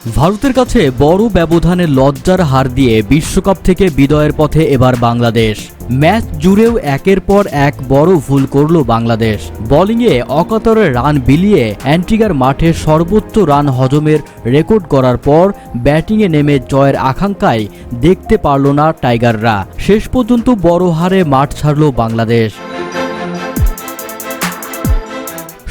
ভারতের কাছে বড় ব্যবধানে লজ্জার হার দিয়ে বিশ্বকাপ থেকে বিদায়ের পথে এবার বাংলাদেশ। ম্যাচ জুড়েও একের পর এক বড় ভুল করল বাংলাদেশ। বোলিংয়ে অকাতরে রান বিলিয়ে অ্যান্টিগার মাঠে সর্বোচ্চ রান হজমের রেকর্ড করার পর ব্যাটিংয়ে নেমে জয়ের আকাঙ্ক্ষায় দেখতে পারল না টাইগাররা। শেষ পর্যন্ত বড় হারে মাঠ ছাড়ল বাংলাদেশ।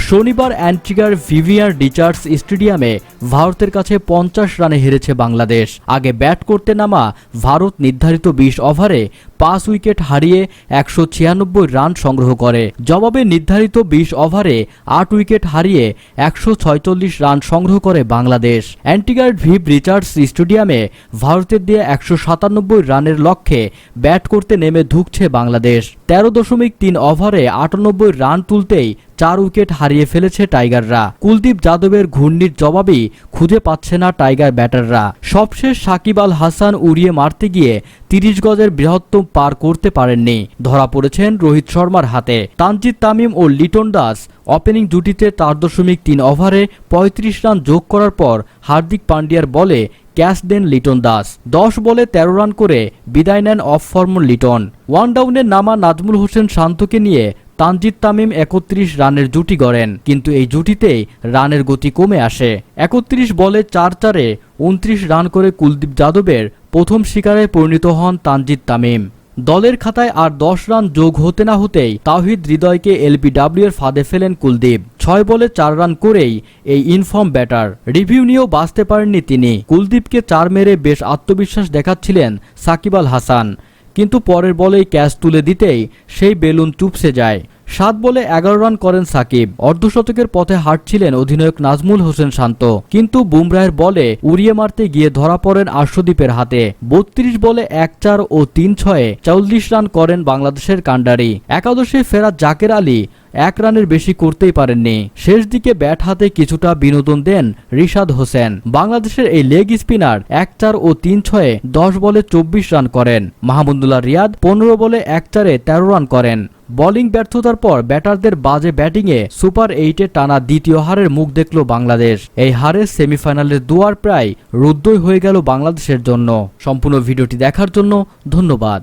শনিবার অ্যান্টিগার ভিভিয়ান রিচার্ডস স্টেডিয়ামে ভারতের কাছে 50 রানে হেরেছে বাংলাদেশ। আগে ব্যাট করতে নামা ভারত নির্ধারিত 20 ওভারে 5 উইকেট হারিয়ে 196 রান সংগ্রহ করে। জবাবে নির্ধারিত 20 ওভারে 8 উইকেট হারিয়ে 146 রান সংগ্রহ করে বাংলাদেশ। অ্যান্টিগার ভিভ রিচার্ডস স্টেডিয়ামে ভারতের দিয়ে 197 রানের লক্ষ্যে ব্যাট করতে নেমে ধুঁকছে বাংলাদেশ। 13.3 ওভারে 98 রান তুলতেই 4 উইকেট হারিয়ে ফেলেছে টাইগাররা। কুলদীপ যাদবের ঘূর্ণির জবাবই খুঁজে পাচ্ছে না টাইগার ব্যাটাররা। সবশেষ সাকিব আল হাসান উড়িয়ে মারতে গিয়ে 30 গজের বৃহত্তম পার করতে পারেননি। ধরা পড়েছেন রোহিত শর্মার হাতে। তানজিদ তামিম ও লিটন দাস ওপেনিং জুটিতে 4.3 ওভারে 35 রান যোগ করার পর হার্দিক পান্ডিয়ার বলে ক্যাচ দেন লিটন দাস। 10 বলে 13 রান করে বিদায় নেন অফ ফর্ম লিটন। ওয়ান ডাউনে নামা নাজমুল হোসেন শান্তকে নিয়ে তানজিদ তামিম 31 রানের জুটি গড়েন, কিন্তু এই জুটিতেই রানের গতি কমে আসে। 31 বলে 4-4-এ 29 রান করে কুলদীপ যাদবের প্রথম শিকারে পরিণত হন তানজিদ তামিম। দলের খাতায় আর 10 রান যোগ হতে না হতেই তাওহিদ হৃদয়কে এলবিডব্লিউ এর ফাঁদে ফেলেন কুলদীপ। 6 বলে 4 রান করেই এই ইনফর্ম ব্যাটার রিভিউ নিয়েও বাঁচতে পারেননি তিনি। কুলদীপকে 4 মেরে বেশ আত্মবিশ্বাস দেখাচ্ছিলেন সাকিব আল হাসান, কিন্তু পরের বলেই ক্যাচ তুলে দিতেই সেই বেলুন চুপসে যায়। 7 বলে 11 রান করেন সাকিব। অর্ধশতকের পথে হাঁটছিলেন অধিনায়ক নাজমুল হোসেন শান্ত, কিন্তু বুমরাহের বলে উড়িয়ে মারতে গিয়ে ধরা পড়েন আর্শদীপের হাতে। 32 বলে 1-4 ও 3-6-এ 40 রান করেন বাংলাদেশের কান্ডারি। একাদশে ফেরা জাকের আলী 1 রানের বেশি করতেই পারেননি। শেষ দিকে ব্যাট হাতে কিছুটা বিনোদন দেন রিশাদ হোসেন। বাংলাদেশের এই লেগ স্পিনার 1-4 ও 3-6-এ 10 বলে 24 রান করেন। মাহমুদুল্লাহ রিয়াদ 15 বলে 1-4-এ 13 রান করেন। বোলিং ব্যর্থতার পর ব্যাটারদের বাজে ব্যাটিংয়ে সুপার 8-এ টানা দ্বিতীয় হারের মুখ দেখল বাংলাদেশ। এই হারে সেমিফাইনালের দুয়ার প্রায় রুদ্ধই হয়ে গেল বাংলাদেশের জন্য। সম্পূর্ণ ভিডিওটি দেখার জন্য ধন্যবাদ।